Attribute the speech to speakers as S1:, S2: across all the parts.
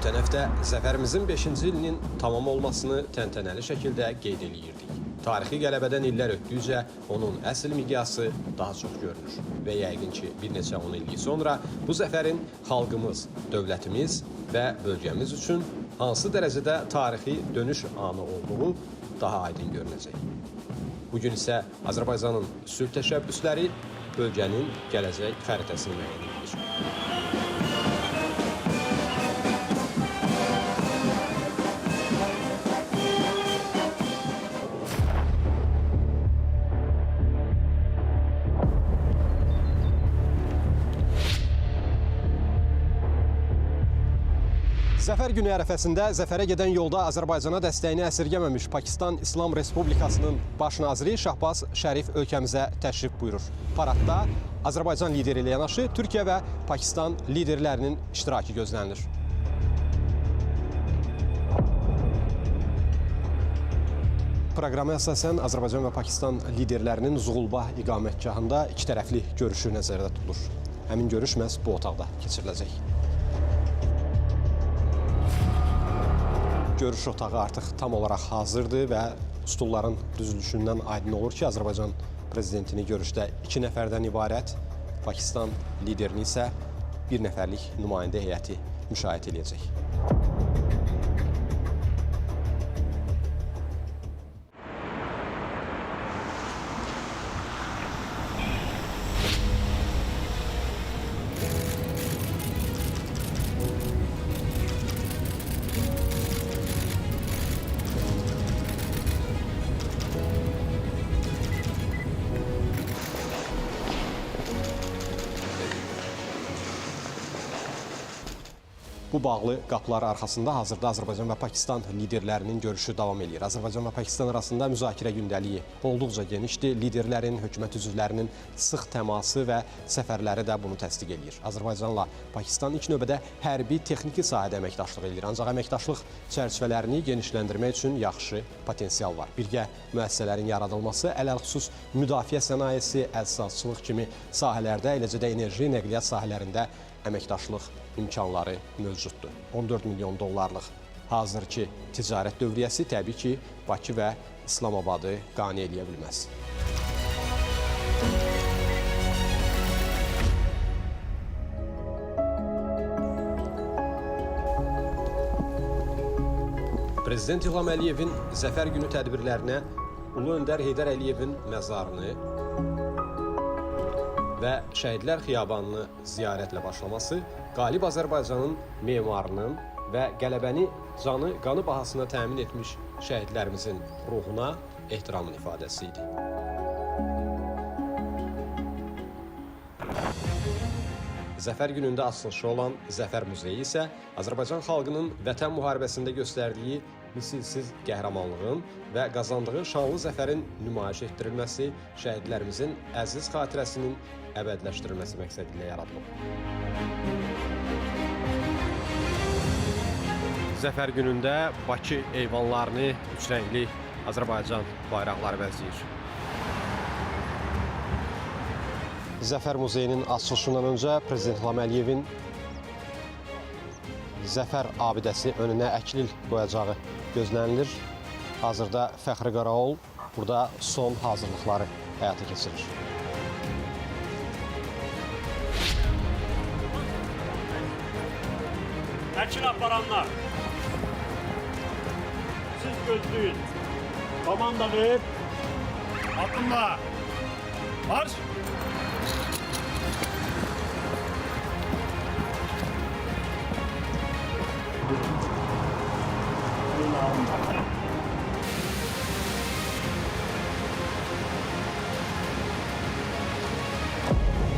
S1: Ötən həftə zəfərimizin 5-ci ilinin tamam olmasını təntənəli şəkildə qeyd eləyirdik. Tarixi qələbədən illər ötdükcə onun əsl miqyası daha çox görünür. Və yəqin ki, bir neçə 10 illik sonra bu zəfərin xalqımız, dövlətimiz və bölgəmiz üçün hansı dərəcədə tarixi dönüş anı olduğu daha aydın görünəcək. Bugün isə Azərbaycanın sülh təşəbbüsləri bölgənin gələcək xəritəsini müəyyən edir. Zəfər günü ərəfəsində zəfərə gedən yolda Azərbaycana dəstəyini əsirgəməmiş Pakistan İslam Respublikasının baş naziri Şahbaz Şərif ölkəmizə təşrif buyurur. Paradda Azərbaycan lideri ilə yanaşı Türkiyə və Pakistan liderlərinin iştirakı gözlənilir. Proqrama əsasən Azərbaycan və Pakistan liderlərinin Zuğulba iqamətgahında iki tərəfli görüşü nəzərdə tutulur. Həmin görüş məhz bu otaqda keçiriləcək. Görüş otağı artıq tam olaraq hazırdır və stulların düzülüşündən aydın olur ki, Azərbaycan prezidentini görüşdə 2 nəfərdən ibarət, Pakistan liderini isə 1 nəfərlik nümayəndə heyəti müşahidə edəcək. Bu bağlı qapılar arxasında hazırda Azərbaycan və Pakistan liderlərinin görüşü davam edir. Azərbaycan və Pakistan arasında müzakirə gündəliyi olduqca genişdir. Liderlərin, hökumət üzvlərinin sıx təması və səfərləri də bunu təsdiq edir. Azərbaycanla Pakistan ilk növbədə hərbi texniki sahədə əməkdaşlıq edir. Ancaq əməkdaşlıq çərçivələrini genişləndirmək üçün yaxşı potensial var. Birgə müəssisələrin yaradılması, ələlxüsus müdafiə sənayesi, əlsazçılıq kimi sahələrdə, eləcə də enerji, nəqliyyat sahələrində əməkdaşlıq imkanları mövcuddur. 14 milyon dollarlıq hazırki ticarət dövriyyəsi təbii ki, Bakı və İslamabadı qane eləyə bilməz. Prezident İlham Əliyevin Zəfər günü tədbirlərinə Ulu Öndər Heydər Əliyevin məzarını və Şəhidlər Xiyabanını ziyarətlə başlaması qalib Azərbaycanın memarının və qələbəni canı, qanı bahasına təmin etmiş şəhidlərimizin ruhuna ehtiramın ifadəsi idi. Zəfər günündə açılışı olan Zəfər Muzeyi isə Azərbaycan xalqının Vətən müharibəsində göstərdiyi misilsiz qəhrəmanlığın və qazandığı şanlı zəfərin nümayiş etdirilməsi, şəhidlərimizin əziz xatirəsinin əbədləşdirilməsi məqsədilə yaradılıb. Zəfər günündə Bakı eyvanlarını üç rəngli Azərbaycan bayraqları bəzəyir. Zəfər Muzeyinin açılışından öncə Prezident İlham Əliyevin Zəfər abidəsi önünə əklil qoyacağı gözlənilir. Hazırda Fəxri Qaraol burada son hazırlıqları həyata keçirir.
S2: Əkil aparanlar, siz gözləyin, komanda ver, atınla, marş!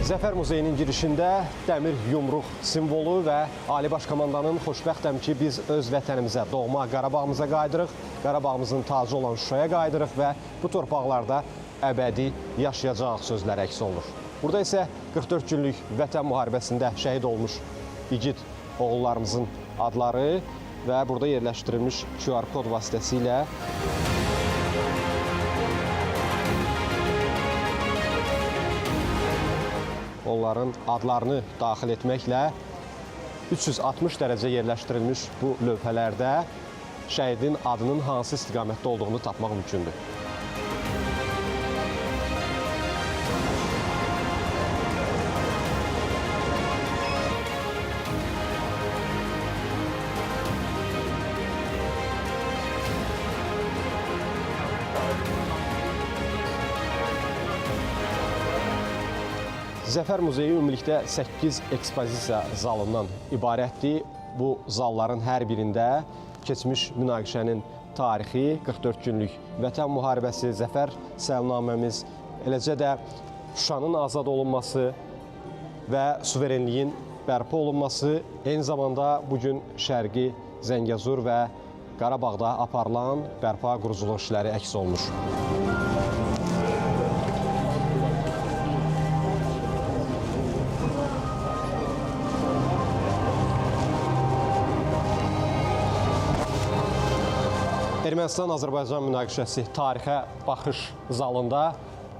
S1: Zəfər Muzeyinin girişində dəmir yumruq simvolu və Ali Baş Komandanın xoşbəxtəm ki, biz öz vətənimizə, doğma Qarabağımıza qayıdırıq, Qarabağımızın tacı olan Şuşaya qayıdırıq və bu torpaqlarda əbədi yaşayacaq sözləri əks olunur. Burada isə 44 günlük Vətən müharibəsində şəhid olmuş igid oğullarımızın adları və burada yerləşdirilmiş QR kod vasitəsilə onların adlarını daxil etməklə 360 dərəcə yerləşdirilmiş bu lövhələrdə şəhidin adının hansı istiqamətdə olduğunu tapmaq mümkündür. Zəfər Muzeyi ümumilikdə 8 ekspozisiya zalından ibarətdir. Bu zalların hər birində keçmiş münaqişənin tarixi, 44 günlük Vətən müharibəsi, Zəfər səlnaməmiz, eləcə də Şuşanın azad olunması və suverenliyin bərpa olunması, eyni zamanda bugün Şərqi Zəngəzur və Qarabağda aparılan bərpa quruculuq işləri əks olunur. Ermənistan-Azərbaycan münaqişəsi tarixə baxış zalında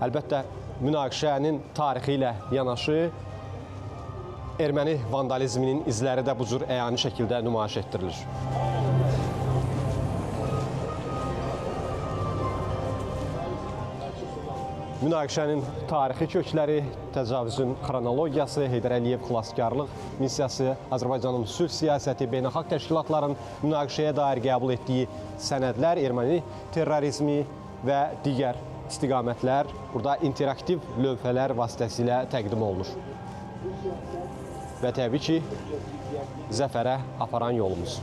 S1: əlbəttə münaqişənin tarixi ilə yanaşı erməni vandalizminin izləri də bu cür əyani şəkildə nümayiş etdirilir. Münaqişənin tarixi kökləri, təcavüzün xronologiyası, Heydər Əliyev xilaskarlıq missiyası, Azərbaycanın sülh siyasəti, beynəlxalq təşkilatların münaqişəyə dair qəbul etdiyi sənədlər, erməni terrorizmi və digər istiqamətlər burada interaktiv lövhələr vasitəsilə təqdim olunur. Və təbii ki, zəfərə aparan yolumuz.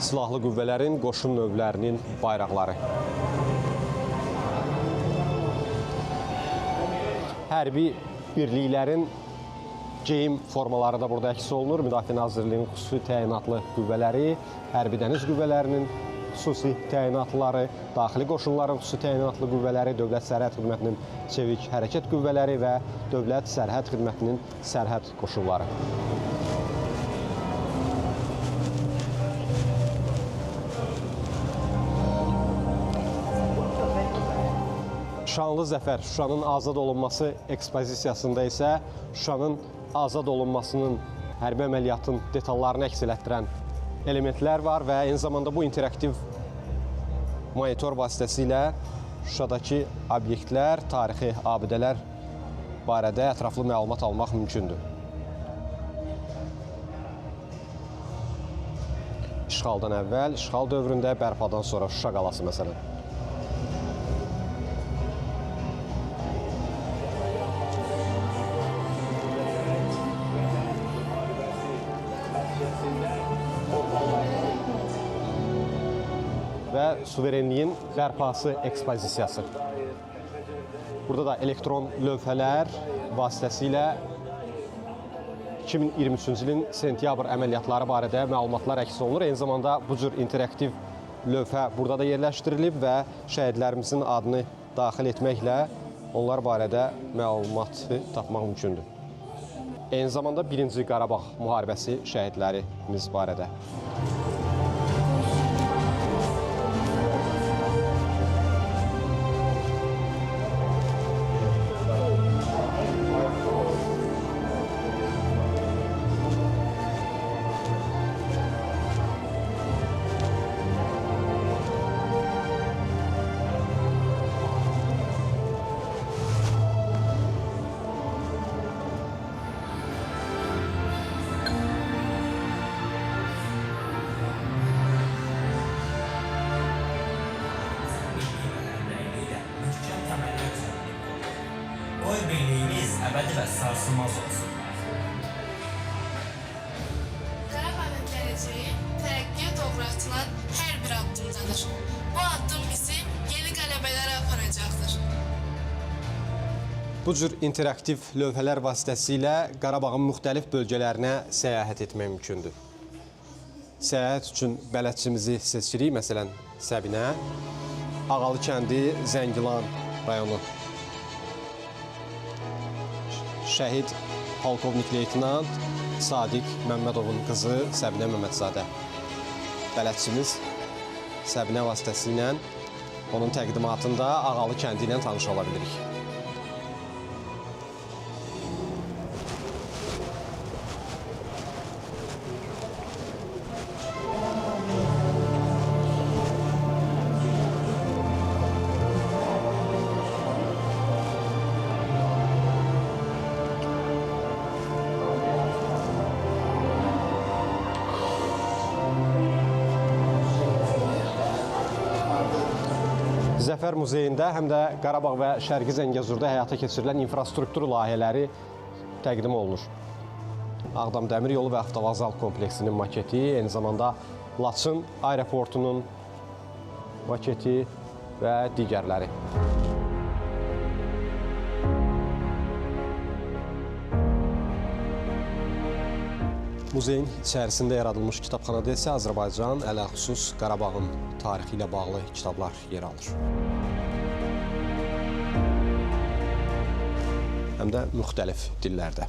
S1: Silahlı qüvvələrin, qoşun növlərinin bayraqları. Hərbi birliklərin geyim formaları da burada əks olunur. Müdafiə Nazirliyinin xüsusi təyinatlı qüvvələri, hərbi dəniz qüvvələrinin xüsusi təyinatlıları, daxili qoşunların xüsusi təyinatlı qüvvələri, Dövlət Sərhəd Xidmətinin çevik hərəkət qüvvələri və Dövlət Sərhəd Xidmətinin sərhəd qoşunları. Şanlı Zəfər, Şuşanın azad olunması ekspozisiyasında isə Şuşanın azad olunmasının hərbi əməliyyatın detallarını əks elətdirən elementlər var və eyni zamanda bu interaktiv monitor vasitəsilə Şuşadakı obyektlər, tarixi abidələr barədə ətraflı məlumat almaq mümkündür. İşğaldan əvvəl, işğal dövründə, bərpadan sonra Şuşa qalası məsələn. Və suverenliyin bərpası ekspozisiyası. Burada da elektron lövhələr vasitəsilə 2023-cü ilin sentyabr əməliyyatları barədə məlumatlar əks olunur. Eyni zamanda bu cür interaktiv lövhə burada da yerləşdirilib və şəhidlərimizin adını daxil etməklə onlar barədə məlumatı tapmaq mümkündür. Eyni zamanda 1-ci Qarabağ müharibəsi şəhidlərimiz barədə.
S3: Qoy birliyimiz əbədi və sarsılmaz olsun.
S4: Qarabağın gələcəyi tərəqqiyə doğru atılan hər bir addımdadır. Bu addım bizi yeni qələbələrə aparacaqdır.
S1: Bu cür interaktiv lövhələr vasitəsilə Qarabağın müxtəlif bölgələrinə səyahət etmək mümkündür. Səyahət üçün bələdçimizi seçirik, məsələn, Səbinə, Ağalı kəndi, Zəngilan rayonu. Şəhid polkovnik leytenant Sadiq Məmmədovun qızı Səbinə Məmmədzadə. bələdçimiz Səbinə vasitəsilə onun təqdimatında Ağalı kəndi ilə tanış ola bilirik. Zəfər Muzeyində həm də Qarabağ və Şərqi Zəngəzurda həyata keçirilən infrastruktur layihələri təqdim olunur. Ağdam Dəmir Yolu və Avtovağzal kompleksinin maketi, eyni zamanda Laçın aeroportunun maketi və digərləri. Muzeyin içərisində yaradılmış kitabxanada isə Azərbaycan, ələlxüsus Qarabağın tarixi ilə bağlı kitablar yer alır. Həm də müxtəlif dillərdə.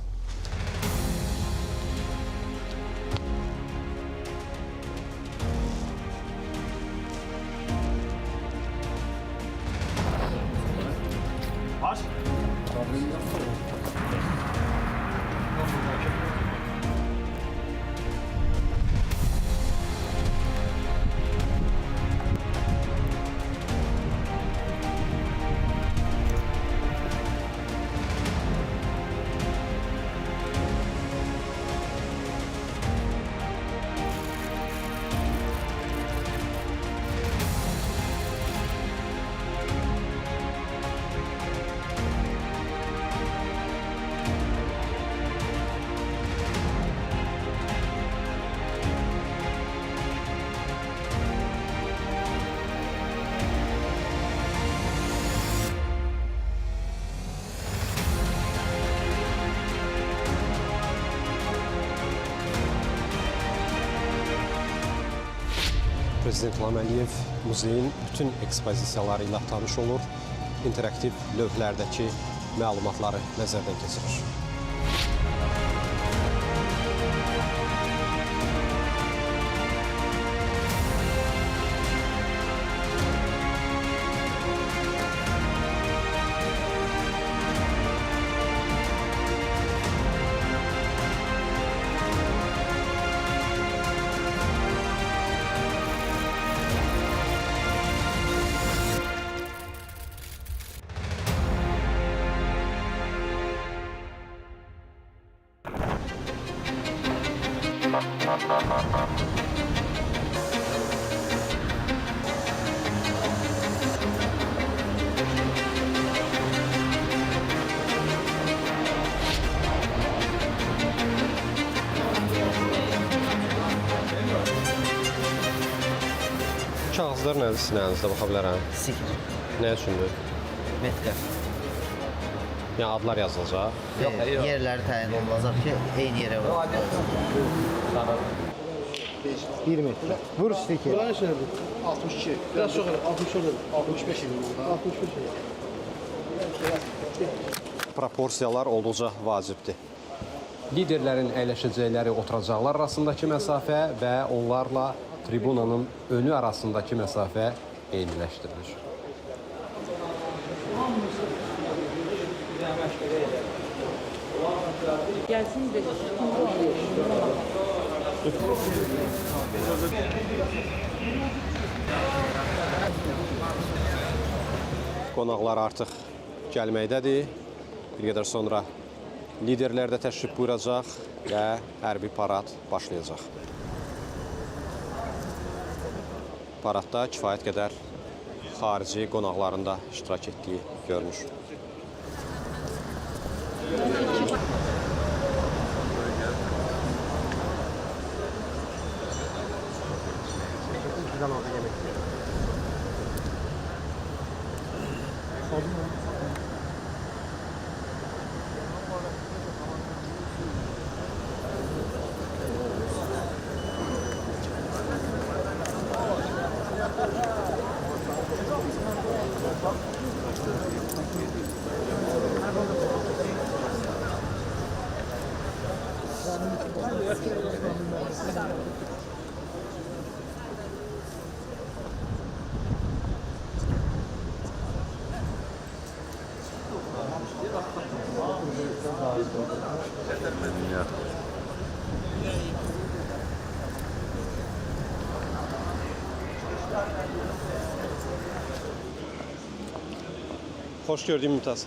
S2: Baş.
S1: Prezident İlham Əliyev muzeyin bütün ekspozisiyaları ilə tanış olur, interaktiv lövhələrdəki məlumatları nəzərdən keçirir. Kağızlar nədir sinənizdə baxa bilərəm?
S5: Sikir,
S1: Nə üçündür?
S5: metkar.
S1: Yəni adlar yazılacaq.
S5: Yerləri təyin olunacaq ki, eyni yerə var.
S6: 1 metre. Vur stikeri.
S7: Buranın şeydir. 62. Biraz çok olur. 64 olur. 65 idi. 65 idi.
S1: Proporsiyalar olduqca vacibdir. Liderlərin əyləşəcəkləri oturacaqlar arasındakı məsafə və onlarla tribunanın önü arasındakı məsafə eyniləşdirilir.
S8: Gelsin de
S1: Qonaqlar artıq gəlməkdədir. Bir qədər sonra liderlər də təşrif buyuracaq və hərbi parad başlayacaq. Paradda kifayət qədər xarici qonaqların da iştirak etdiyi görünür. Xoş gördük Mümtaz.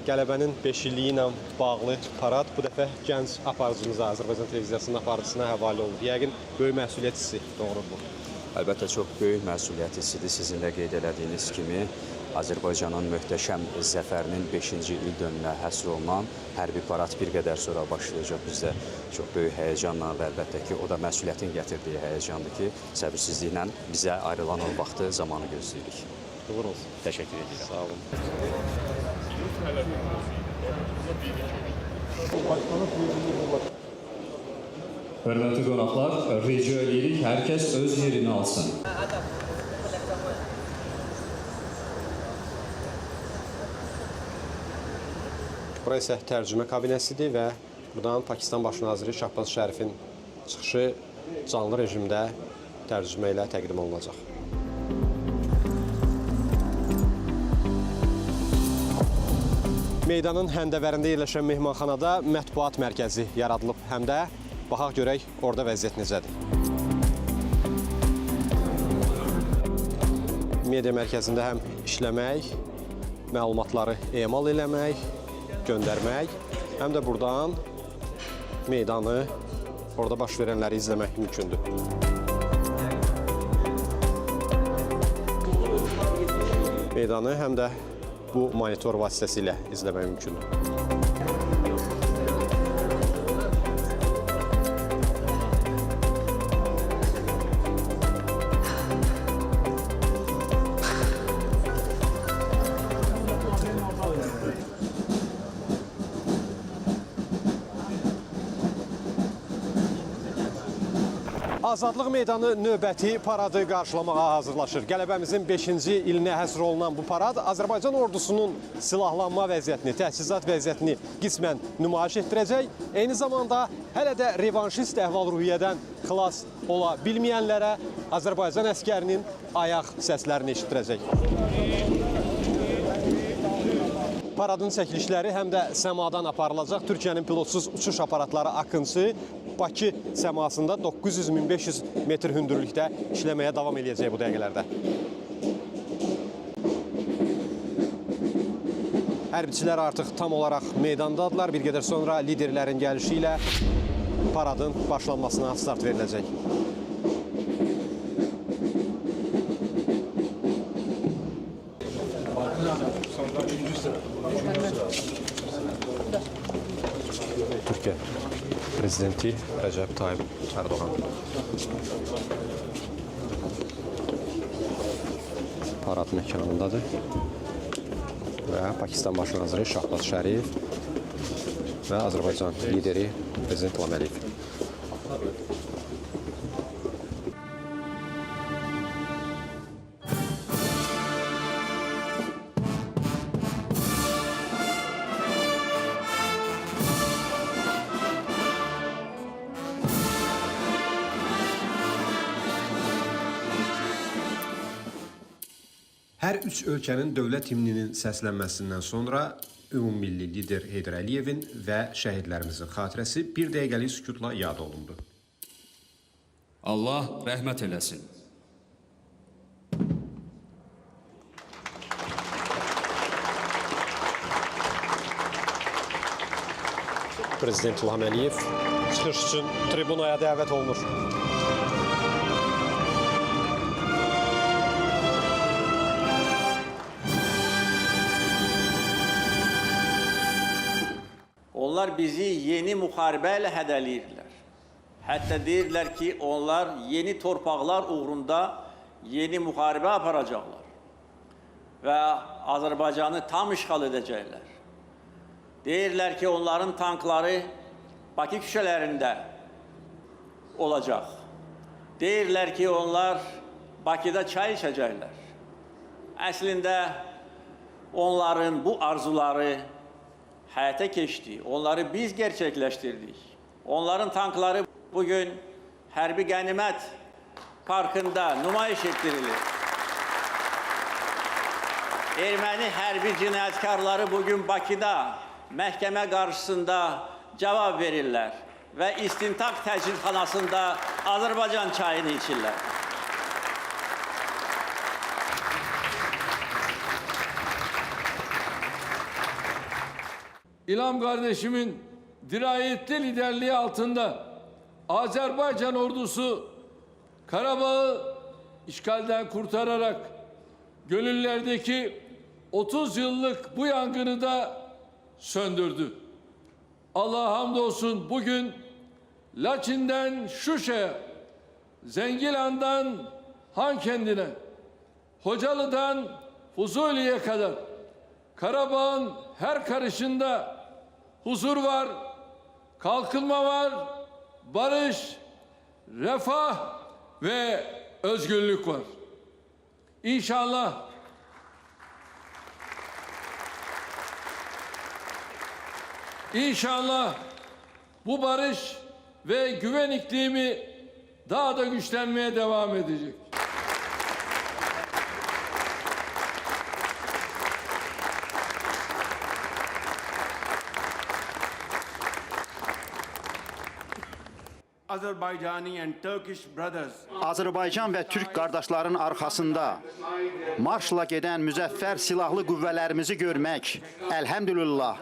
S1: Qələbənin 5 illiyi ilə bağlı parad bu dəfə gənc aparıcımıza, Azərbaycan televiziyasının aparıcısına həvalə olundu. Yəqin böyük məsuliyyət hissi doğrudur bu.
S8: Əlbəttə çox böyük məsuliyyət hissidir. Sizin də qeyd elədiyiniz kimi Azərbaycanın möhtəşəm zəfərinin 5-ci il dönümünə həsr olunan hərbi parad bir qədər sonra başlayacaq. Biz də çox böyük həyəcanla və əlbəttə ki, o da məsuliyyətin gətirdiyi həyəcandır ki, səbirsizliklə bizə ayrılan o vaxtı, zamanı gözləyirik.
S1: Uğur olsun.
S8: Təşəkkür edirəm.
S1: Sağ olun.
S9: Hörmətli qonaqlar, rica edirik, hər kəs öz yerini alsın.
S1: Bura isə tərcümə kabinəsidir və buradan Pakistan Baş naziri Şahbaz Şərifin çıxışı canlı rejimdə tərcümə ilə təqdim olunacaq. Meydanın həndəvərində yerləşən mehmanxanada mətbuat mərkəzi yaradılıb. Həm də baxaq görək orada vəziyyət necədir. Media mərkəzində həm işləmək, məlumatları emal eləmək, göndərmək, həm də buradan meydanı, orada baş verənləri izləmək mümkündür. Meydanı həm də bu monitor vasitəsilə izləmək mümkündür. Azadlıq meydanı növbəti paradı qarşılamağa hazırlaşır. Qələbəmizin 5-ci ilinə həsr olunan bu parad Azərbaycan ordusunun silahlanma vəziyyətini, təchizat vəziyyətini qismən nümayiş etdirəcək. Eyni zamanda hələ də revanşist əhval-ruhiyyədən xilas ola bilməyənlərə Azərbaycan əskərinin ayaq səslərini eşitdirəcək. Paradın çəkilişləri həm də səmadan aparılacaq. Türkiyənin pilotsuz uçuş aparatları Akıncı Bakı səmasında 900-1500 metr hündürlükdə işləməyə davam edəcək bu dəqiqələrdə. Hərbiçilər artıq tam olaraq meydandadırlar. Bir qədər sonra liderlərin gəlişi ilə paradın başlanmasına start veriləcək. Türkiyə prezidenti Rəcəb Tayyip Ərdoğan parad məkanındadır və Pakistan Baş naziri Şahbaz Şərif və Azərbaycan lideri Prezident İlham Əliyev. Hər üç ölkənin dövlət himninin səslənməsindən sonra ümummilli lider Heydər Əliyevin və şəhidlərimizin xatirəsi bir dəqiqəlik sükutla yad olundu.
S9: Allah rəhmət eləsin.
S1: Prezident İlham Əliyev çıxış üçün tribunaya dəvət olunur.
S10: Onlar bizi yeni müharibə ilə hədələyirlər. Hətta deyirlər ki, onlar yeni torpaqlar uğrunda yeni müharibə aparacaqlar və Azərbaycanı tam işğal edəcəklər. Deyirlər ki, onların tankları Bakı küçələrində olacaq. Deyirlər ki, onlar Bakıda çay içəcəklər. Əslində onların bu arzuları həyata keçdi. Onları biz gerçəkləşdirdik. Onların tankları bugün hərbi qənimət parkında nümayiş etdirilir. Erməni hərbi cinayətkarları bugün Bakıda məhkəmə qarşısında cavab verirlər və istintaq təcridxanasında Azərbaycan çayını içirlər.
S9: İlham kardeşimin dirayetli liderliği altında Azerbaycan ordusu Karabağ'ı işgalden kurtararak gönüllerdeki 30 yıllık bu yangını da söndürdü. Allah'a hamdolsun bugün Laçin'den Şuşa'ya, Zengilan'dan Hankendin'e, Hocalı'dan Fuzuli'ye kadar Karabağ'ın her karışında huzur var, kalkınma var, barış, refah ve özgürlük var. İnşallah bu barış ve güven iklimi daha da güçlenmeye devam edecek.
S2: Azerbaijani and Turkish brothers.
S7: Azərbaycan və Türk qardaşların arxasında marşla gedən müzəffər silahlı qüvvələrimizi görmək, əlhəmdülillah,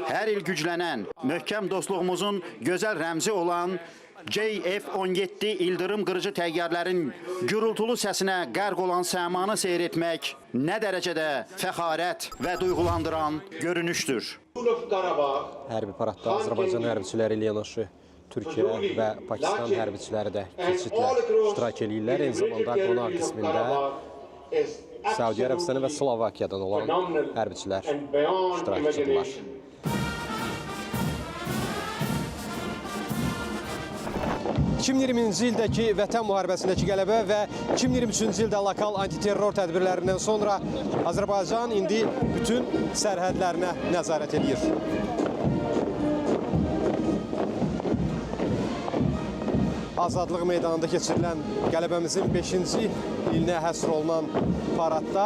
S7: hər il güclənən, möhkəm dostluğumuzun gözəl rəmzi olan JF-17 ildırım qırıcı təyyarələrin gürültülü səsinə qərq olan səmanı seyr etmək nə dərəcədə fəxarət və duyğulandıran görünüşdür.
S1: Hərbi paradda Azərbaycan hərbiçiləri ilə yanaşı Türkiyə və Pakistan hərbiçiləri də keçidlə iştirak edirlər. Eyni zamanda qonaq qismində Səudiyyə Ərəbistanı və Slovakiyadan olan hərbiçilər iştirakçıdırlar. ...2020-ci ildəki Vətən müharibəsindəki qələbə və 2023-cü ildə lokal antiterror tədbirlərindən sonra Azərbaycan indi bütün sərhədlərinə nəzarət edir. Azadlıq meydanında keçirilən qələbəmizin 5-ci ilinə həsr olunan paradda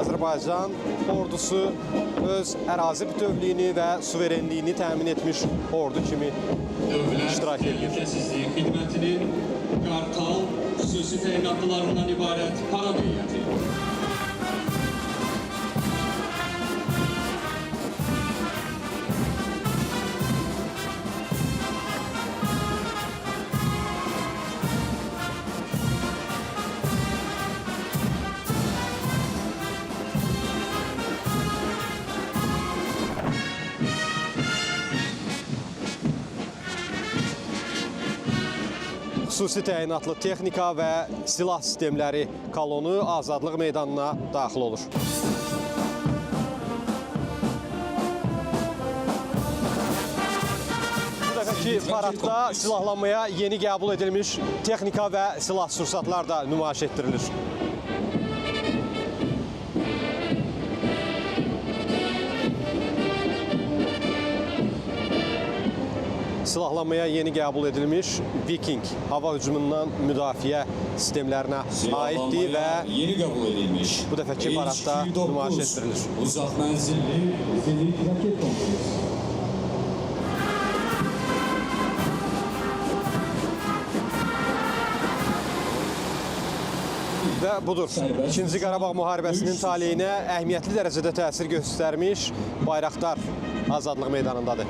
S1: Azərbaycan ordusu öz ərazi bütövlüyünü və suverenliyini təmin etmiş ordu kimi iştirak edir.
S9: Təhlükəsizlik xidmətinin Qartal xüsusi təyinatlılarından ibarət parad heyəti.
S1: Xüsusi təyinatlı texnika və silah sistemləri kolonu Azadlıq meydanına daxil olur. Bu dəfəki paradda silahlanmaya yeni qəbul edilmiş texnika və silah sursatlar da nümayiş etdirilir. Silahlanmaya yeni qəbul edilmiş Viking hava hücumundan müdafiə sistemlərinə aiddir və bu dəfəki paradda nümayiş etdirilir.
S9: Uzaq mənzilli zilik raket kompleksi.
S1: Və budur, 2-ci Qarabağ müharibəsinin taleyinə əhəmiyyətli dərəcədə təsir göstərmiş Bayraqdar Azadlıq meydanındadır.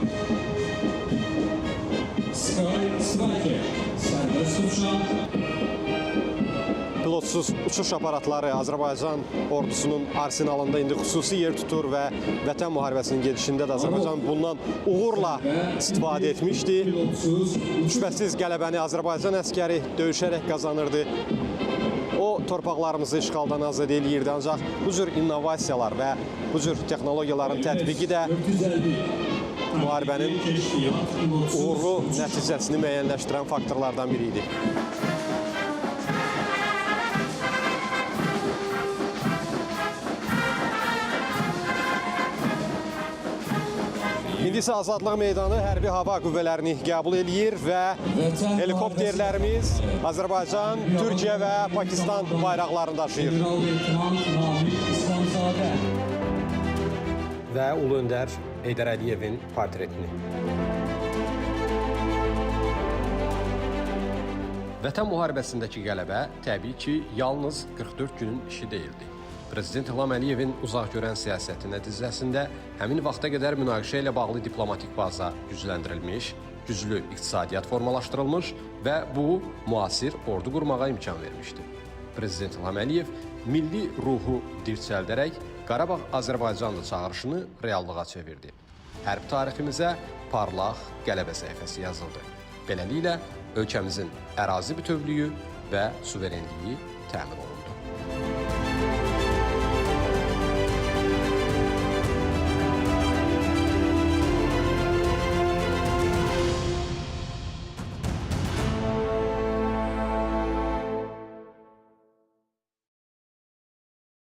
S1: Pilotsuz uçuş aparatları Azərbaycan ordusunun arsenalında indi xüsusi yer tutur və Vətən müharibəsinin gedişində də Azərbaycan bundan uğurla istifadə etmişdi. Şübhəsiz qələbəni Azərbaycan əskəri döyüşərək qazanırdı. O torpaqlarımızı işğaldan azad eləyirdi, ancaq bu cür innovasiyalar və bu cür texnologiyaların tətbiqi də müharibənin uğurlu nəticəsini müəyyənləşdirən faktorlardan biri idi. İndi isə Azadlıq meydanı hərbi hava qüvvələrini qəbul eləyir və helikopterlərimiz Azərbaycan, Türkiyə və Pakistan bayraqlarını daşıyır. Və Ulu Öndər Heydər Əliyevin portretini. Vətən müharibəsindəki qələbə təbii ki, yalnız 44 günün işi deyildi. Prezident İlham Əliyevin uzaqgörən siyasəti nəticəsində həmin vaxta qədər münaqişə ilə bağlı diplomatik baza gücləndirilmiş, güclü iqtisadiyyat formalaşdırılmış və bu, müasir ordu qurmağa imkan vermişdi. Prezident İlham Əliyev milli ruhu dirçəldərək Qarabağ Azərbaycanlı çağırışını reallığa çevirdi. Hərb tariximizə parlaq qələbə səhifəsi yazıldı. Beləliklə, ölkəmizin ərazi bütövlüyü və suverenliyi təmin olundu.